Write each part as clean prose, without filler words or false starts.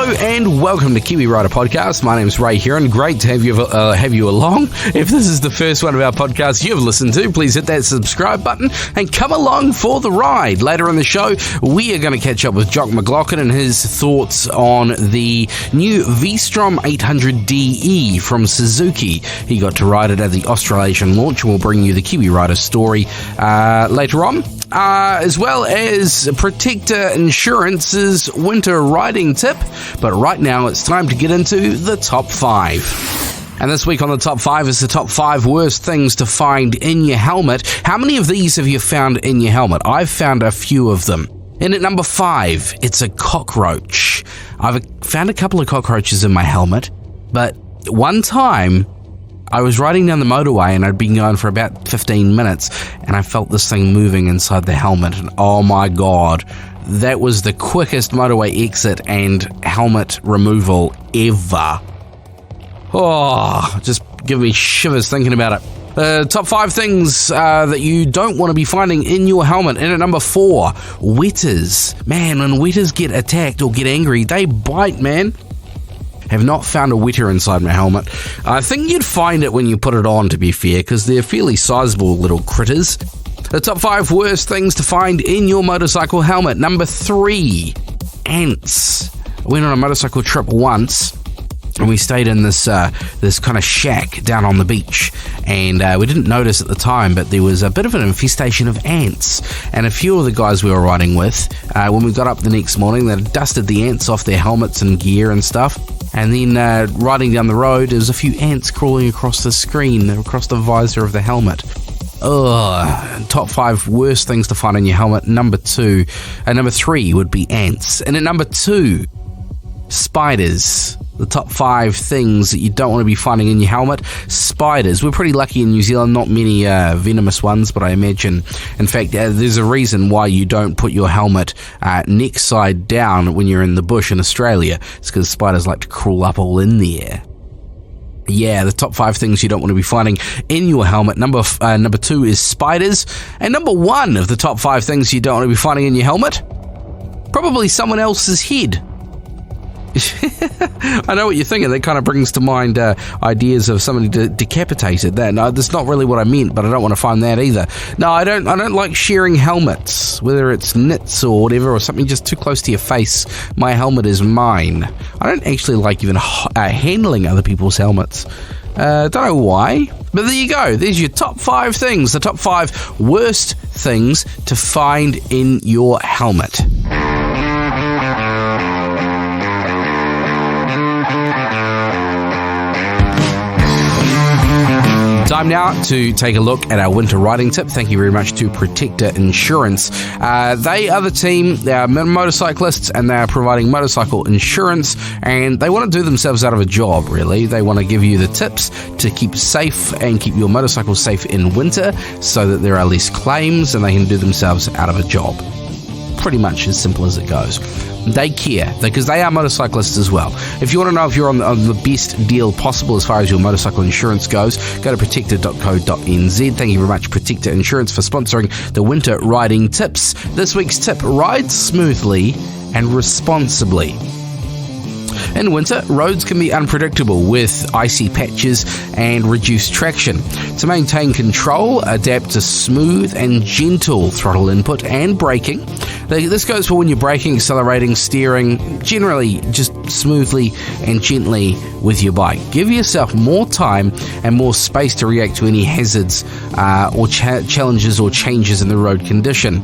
Hello and welcome to Kiwi Rider Podcast. My name's Ray here and great to have you along. If this is the first one of our podcasts you've listened to, please hit that subscribe button and come along for the ride. Later in the show, we are going to catch up with Jock McLaughlin and his thoughts on the new V-Strom 800DE from Suzuki. He got to ride it at the Australasian launch and we'll bring you the Kiwi Rider story later on. As well as Protector Insurance's winter riding tip. But right now it's time to get into the top 5. And this week on the top 5 is the top 5 worst things to find in your helmet. How many of these have you found in your helmet? I've found a few of them. And at number 5, it's a cockroach. I've found a couple of cockroaches in my helmet, but one time I was riding down the motorway and I'd been going for about 15 minutes and I felt this thing moving inside the helmet and oh my god, that was the quickest motorway exit and helmet removal ever. Oh, just give me shivers thinking about it. Top 5 things that you don't want to be finding in your helmet. And at number 4, wetters. Man, when wetters get attacked or get angry, they bite, man. Have not found a wetter inside my helmet. I think you'd find it when you put it on, to be fair, because they're fairly sizable little critters. The top 5 worst things to find in your motorcycle helmet. Number 3, ants. I went on a motorcycle trip once, and we stayed in this kind of shack down on the beach, and we didn't notice at the time, but there was a bit of an infestation of ants, and a few of the guys we were riding with, when we got up the next morning, they dusted the ants off their helmets and gear and stuff, and then riding down the road, there was a few ants crawling across the screen, across the visor of the helmet. Ugh. Top 5 worst things to find in your helmet. Number 3 would be ants, and at number 2, spiders. The top 5 things that you don't want to be finding in your helmet. Spiders. We're pretty lucky in New Zealand, not many venomous ones, but I imagine, in fact, there's a reason why you don't put your helmet neck side down when you're in the bush in Australia. It's because spiders like to crawl up all in there. Yeah, the top 5 things you don't want to be finding in your helmet. Number 2 is spiders. And number 1 of the top 5 things you don't want to be finding in your helmet, probably someone else's head. I know what you're thinking. That kind of brings to mind ideas of somebody decapitated. That's not really what I meant, but I don't want to find that either. No, I don't like sharing helmets, whether it's knits or whatever, or something just too close to your face. My helmet is mine. I don't actually like even handling other people's helmets. Don't know why, but there you go. There's your top 5 things, the top 5 worst things to find in your helmet. Time now to take a look at our winter riding tip. Thank you very much to Protector Insurance. They are the team, they are motorcyclists, and they are providing motorcycle insurance, and they want to do themselves out of a job, really. They want to give you the tips to keep safe and keep your motorcycle safe in winter so that there are less claims and they can do themselves out of a job. Pretty much as simple as it goes. They care, because they are motorcyclists as well. If you want to know if you're on the best deal possible as far as your motorcycle insurance goes, go to protector.co.nz. Thank you very much, Protector Insurance, for sponsoring the winter riding tips. This week's tip: ride smoothly and responsibly. In winter, roads can be unpredictable with icy patches and reduced traction. To maintain control, adapt to smooth and gentle throttle input and braking. This goes for when you're braking, accelerating, steering, generally just smoothly and gently with your bike. Give yourself more time and more space to react to any hazards or challenges or changes in the road condition.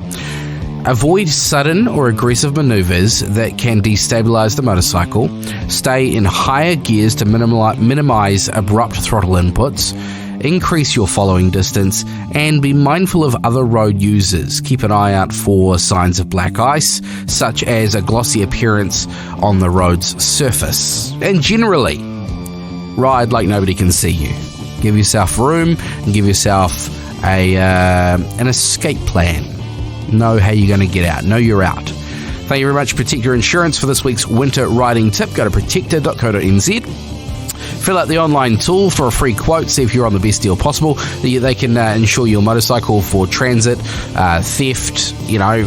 Avoid sudden or aggressive maneuvers that can destabilize the motorcycle. Stay in higher gears to minimize abrupt throttle inputs. Increase your following distance and be mindful of other road users. Keep an eye out for signs of black ice, such as a glossy appearance on the road's surface. And generally, ride like nobody can see you. Give yourself room and give yourself an escape plan. Know how you're going to get out. Know you're out. Thank you very much, Protector Insurance, for this week's winter riding tip. Go to protector.co.nz. Fill out the online tool for a free quote. See if you're on the best deal possible. They can insure your motorcycle for transit, theft,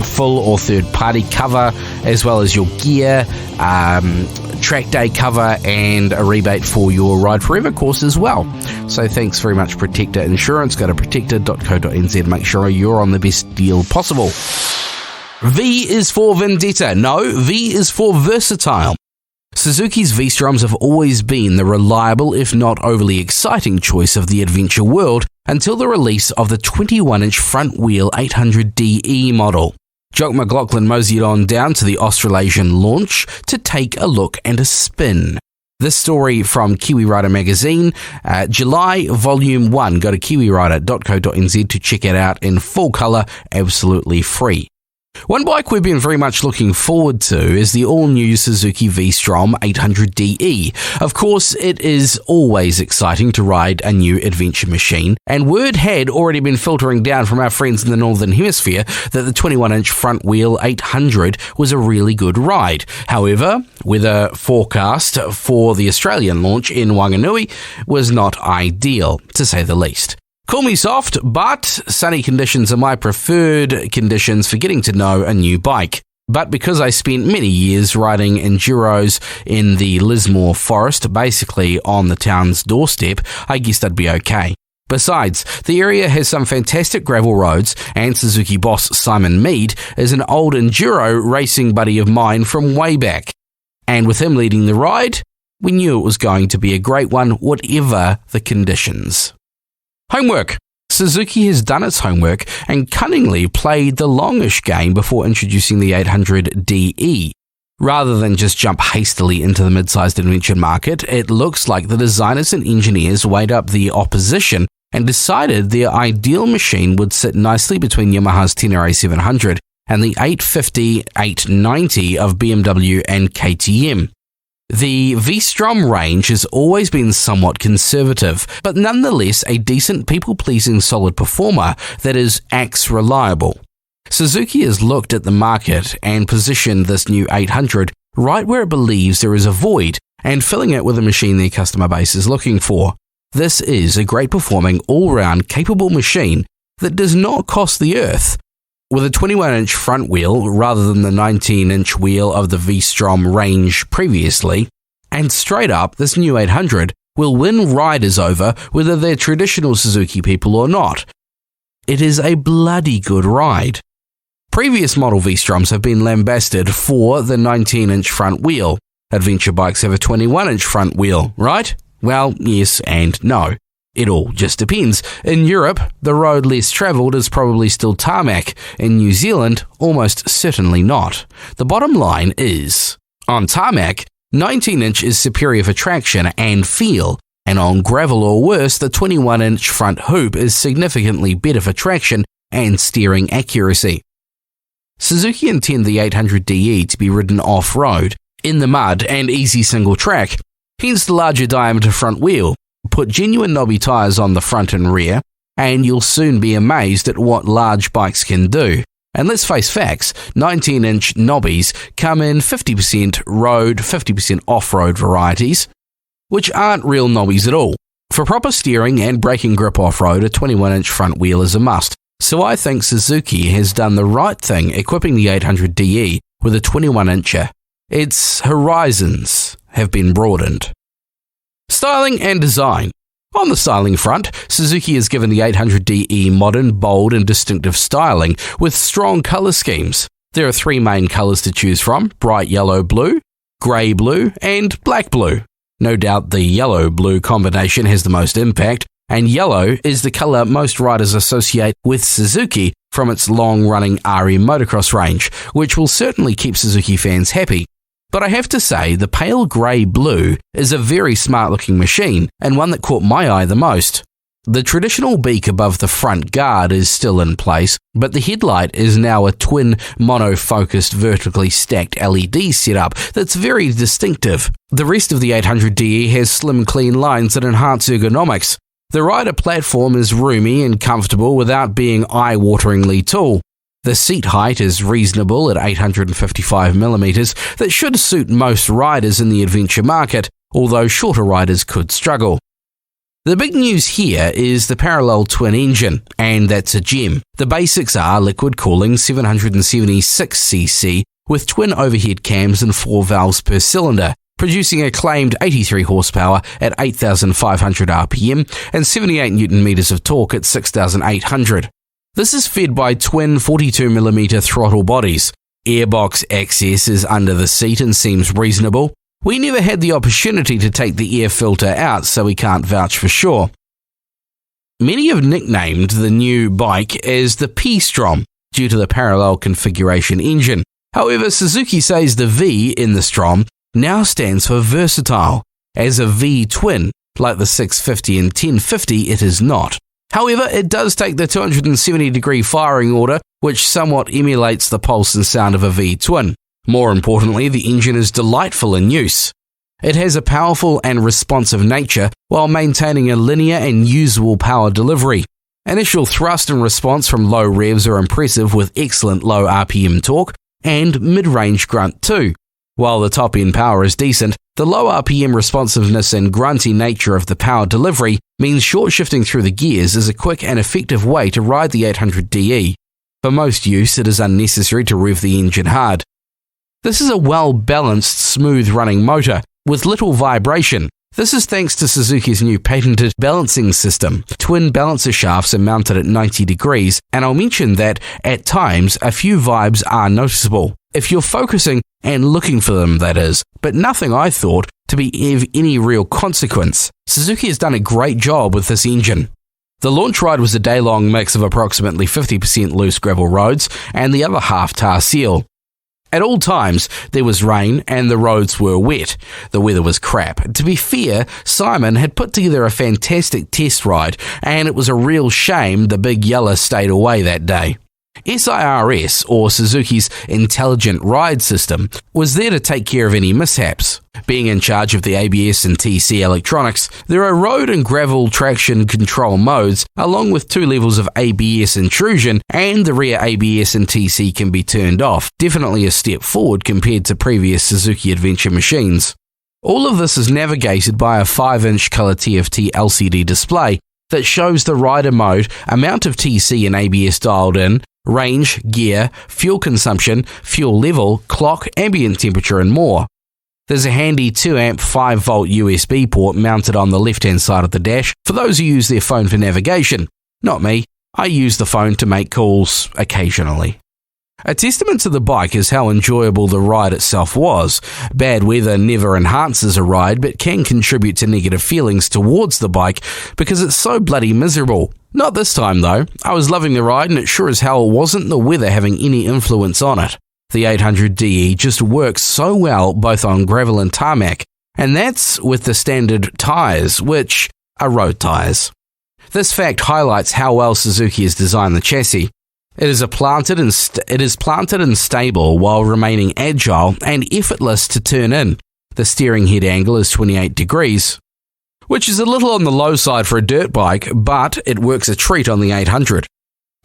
full or third-party cover, as well as your gear, track day cover, and a rebate for your Ride Forever course as well. So thanks very much, Protector Insurance. Go to protector.co.nz. Make sure you're on the best deal possible. V is for Vendetta. No, V is for versatile. Suzuki's V-Stroms have always been the reliable, if not overly exciting, choice of the adventure world until the release of the 21-inch front-wheel 800DE model. Jock McLaughlin moseyed on down to the Australasian launch to take a look and a spin. This story from Kiwi Rider magazine, July Volume 1. Go to kiwirider.co.nz to check it out in full colour, absolutely free. One bike we've been very much looking forward to is the all-new Suzuki V-Strom 800DE. Of course, it is always exciting to ride a new adventure machine, and word had already been filtering down from our friends in the Northern Hemisphere that the 21-inch front-wheel 800 was a really good ride. However, weather forecast for the Australian launch in Wanganui was not ideal, to say the least. Call me soft, but sunny conditions are my preferred conditions for getting to know a new bike. But because I spent many years riding enduros in the Lismore forest, basically on the town's doorstep, I guessed I'd be okay. Besides, the area has some fantastic gravel roads, and Suzuki boss Simon Mead is an old enduro racing buddy of mine from way back. And with him leading the ride, we knew it was going to be a great one, whatever the conditions. Homework. Suzuki has done its homework and cunningly played the longish game before introducing the 800DE. Rather than just jump hastily into the mid-sized adventure market, it looks like the designers and engineers weighed up the opposition and decided their ideal machine would sit nicely between Yamaha's Tenere 700 and the 850-890 of BMW and KTM. The V-Strom range has always been somewhat conservative, but nonetheless a decent people-pleasing solid performer that is axe reliable. Suzuki has looked at the market and positioned this new 800 right where it believes there is a void and filling it with a machine their customer base is looking for. This is a great performing, all-round capable machine that does not cost the earth. With a 21-inch front wheel rather than the 19-inch wheel of the V-Strom range previously, and straight up, this new 800 will win riders over whether they're traditional Suzuki people or not. It is a bloody good ride. Previous model V-Stroms have been lambasted for the 19-inch front wheel. Adventure bikes have a 21-inch front wheel, right? Well, yes and no. It all just depends. In Europe, the road less travelled is probably still tarmac. In New Zealand, almost certainly not. The bottom line is, on tarmac, 19-inch is superior for traction and feel, and on gravel or worse, the 21-inch front hoop is significantly better for traction and steering accuracy. Suzuki intend the 800DE to be ridden off-road, in the mud and easy single track, hence the larger diameter front wheel. Put genuine knobby tyres on the front and rear, and you'll soon be amazed at what large bikes can do. And let's face facts, 19-inch knobbies come in 50% road, 50% off-road varieties, which aren't real knobbies at all. For proper steering and braking grip off-road, a 21-inch front wheel is a must. So I think Suzuki has done the right thing equipping the 800DE with a 21-incher. Its horizons have been broadened. Styling and design. On the styling front, Suzuki has given the 800DE modern, bold and distinctive styling with strong colour schemes. There are three main colours to choose from: bright yellow blue, grey blue and black blue. No doubt the yellow-blue combination has the most impact, and yellow is the colour most riders associate with Suzuki from its long-running RE motocross range, which will certainly keep Suzuki fans happy. But I have to say, the pale grey blue is a very smart-looking machine, and one that caught my eye the most. The traditional beak above the front guard is still in place, but the headlight is now a twin mono-focused vertically stacked LED setup that's very distinctive. The rest of the 800DE has slim, clean lines that enhance ergonomics. The rider platform is roomy and comfortable without being eye-wateringly tall. The seat height is reasonable at 855mm that should suit most riders in the adventure market, although shorter riders could struggle. The big news here is the parallel twin engine, and that's a gem. The basics are liquid cooling 776cc with twin overhead cams and 4 valves per cylinder, producing a claimed 83 horsepower at 8,500 RPM and 78 Nm of torque at 6,800. This is fed by twin 42mm throttle bodies. Airbox access is under the seat and seems reasonable. We never had the opportunity to take the air filter out, so we can't vouch for sure. Many have nicknamed the new bike as the V-Strom due to the parallel configuration engine. However, Suzuki says the V in the Strom now stands for versatile. As a V-twin, like the 650 and 1050, it is not. However, it does take the 270-degree firing order, which somewhat emulates the pulse and sound of a V-twin. More importantly, the engine is delightful in use. It has a powerful and responsive nature while maintaining a linear and usable power delivery. Initial thrust and response from low revs are impressive with excellent low RPM torque and mid-range grunt too. While the top-end power is decent, the low RPM responsiveness and grunty nature of the power delivery means short shifting through the gears is a quick and effective way to ride the 800DE. For most use, it is unnecessary to rev the engine hard. This is a well-balanced, smooth-running motor with little vibration. This is thanks to Suzuki's new patented balancing system. Twin balancer shafts are mounted at 90 degrees, and I'll mention that, at times, a few vibes are noticeable. If you're focusing and looking for them, that is, but nothing I thought to be of any real consequence. Suzuki has done a great job with this engine. The launch ride was a day-long mix of approximately 50% loose gravel roads and the other half tar seal. At all times, there was rain and the roads were wet. The weather was crap. To be fair, Simon had put together a fantastic test ride, and it was a real shame the big yellow stayed away that day. SIRS, or Suzuki's Intelligent Ride System, was there to take care of any mishaps. Being in charge of the ABS and TC electronics, there are road and gravel traction control modes, along with 2 levels of ABS intrusion, and the rear ABS and TC can be turned off, definitely a step forward compared to previous Suzuki Adventure machines. All of this is navigated by a 5-inch color TFT LCD display that shows the rider mode, amount of TC and ABS dialed in, range, gear, fuel consumption, fuel level, clock, ambient temperature, and more. There's a handy 2-amp 5-volt USB port mounted on the left-hand side of the dash for those who use their phone for navigation. Not me. I use the phone to make calls occasionally. A testament to the bike is how enjoyable the ride itself was. Bad weather never enhances a ride, but can contribute to negative feelings towards the bike because it's so bloody miserable. Not this time though. I was loving the ride, and it sure as hell wasn't the weather having any influence on it. The 800DE just works so well both on gravel and tarmac, and that's with the standard tyres, which are road tyres. This fact highlights how well Suzuki has designed the chassis. It is planted and stable while remaining agile and effortless to turn in. The steering head angle is 28 degrees, which is a little on the low side for a dirt bike, but it works a treat on the 800.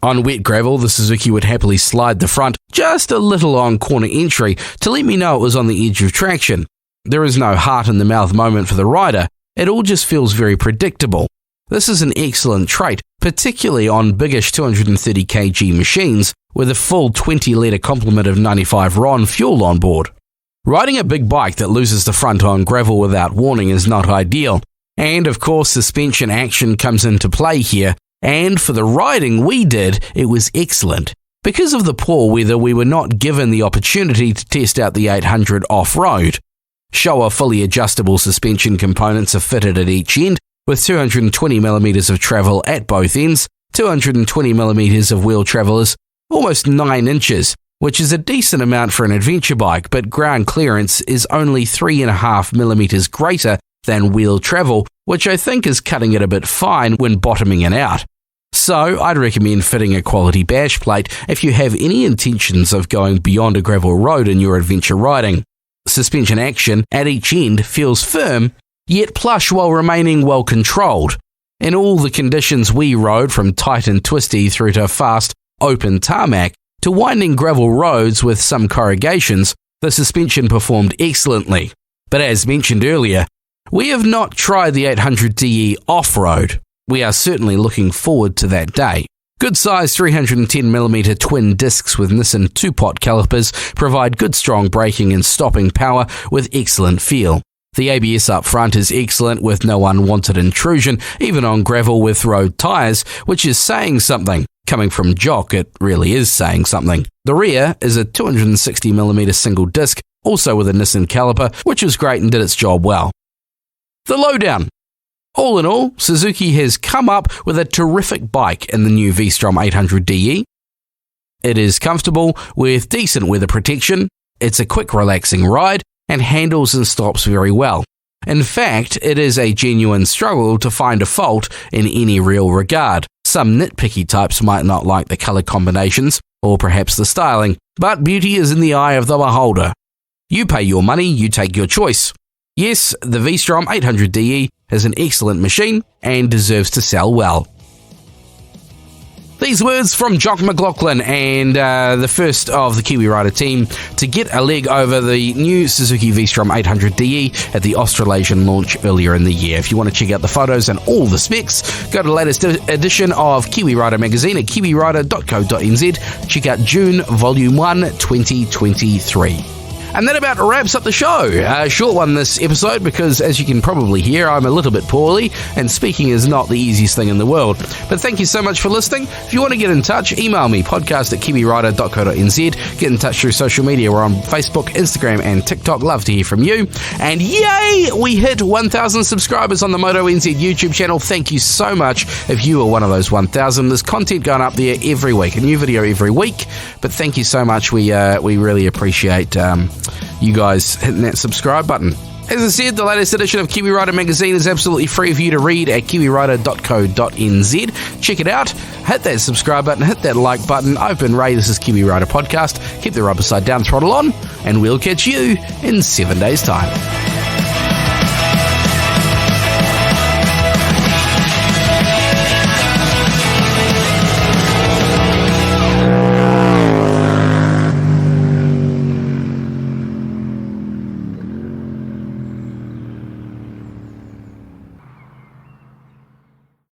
On wet gravel, the Suzuki would happily slide the front just a little on corner entry to let me know it was on the edge of traction. There is no heart-in-the-mouth moment for the rider. It all just feels very predictable. This is an excellent trait, particularly on biggish 230 kg machines with a full 20-litre complement of 95 RON fuel on board. Riding a big bike that loses the front on gravel without warning is not ideal, and of course suspension action comes into play here, and for the riding we did, it was excellent. Because of the poor weather, we were not given the opportunity to test out the 800 off-road. Showa fully adjustable suspension components are fitted at each end, with 220mm of travel at both ends. 220mm of wheel travel is almost 9 inches, which is a decent amount for an adventure bike, but ground clearance is only 3.5mm greater than wheel travel, which I think is cutting it a bit fine when bottoming it out. So I'd recommend fitting a quality bash plate if you have any intentions of going beyond a gravel road in your adventure riding. Suspension action at each end feels firm, yet plush while remaining well controlled. In all the conditions we rode, from tight and twisty through to fast, open tarmac, to winding gravel roads with some corrugations, the suspension performed excellently. But as mentioned earlier, we have not tried the 800DE off-road. We are certainly looking forward to that day. Good size 310mm twin discs with Nissan 2-pot calipers provide good strong braking and stopping power with excellent feel. The ABS up front is excellent with no unwanted intrusion, even on gravel with road tyres, which is saying something. Coming from Jock, it really is saying something. The rear is a 260mm single disc, also with a Nissan caliper, which was great and did its job well. The lowdown. All in all, Suzuki has come up with a terrific bike in the new V-Strom 800DE. It is comfortable with decent weather protection, it's a quick relaxing ride, and handles and stops very well. In fact, it is a genuine struggle to find a fault in any real regard. Some nitpicky types might not like the colour combinations, or perhaps the styling, but beauty is in the eye of the beholder. You pay your money, you take your choice. Yes, the V-Strom 800DE is an excellent machine and deserves to sell well. These words from Jock McLaughlin, and the first of the Kiwi Rider team to get a leg over the new Suzuki V-Strom 800DE at the Australasian launch earlier in the year. If you want to check out the photos and all the specs, go to the latest edition of Kiwi Rider magazine at kiwirider.co.nz. Check out June Volume 1, 2023. And that about wraps up the show. A short one this episode because, as you can probably hear, I'm a little bit poorly and speaking is not the easiest thing in the world. But thank you so much for listening. If you want to get in touch, email me, podcast@kiwirider.co.nz. Get in touch through social media. We're on Facebook, Instagram and TikTok. Love to hear from you. And yay, we hit 1,000 subscribers on the Moto NZ YouTube channel. Thank you so much if you are one of those 1,000. There's content going up there every week, a new video every week. But thank you so much. We really appreciate you guys hitting that subscribe button. As I said, the latest edition of Kiwi Rider magazine is absolutely free for you to read at kiwirider.co.nz. Check it out, hit that subscribe button, hit that like button. I've been Ray, this is Kiwi Rider Podcast. Keep the rubber side down, throttle on, and we'll catch you in 7 days' time.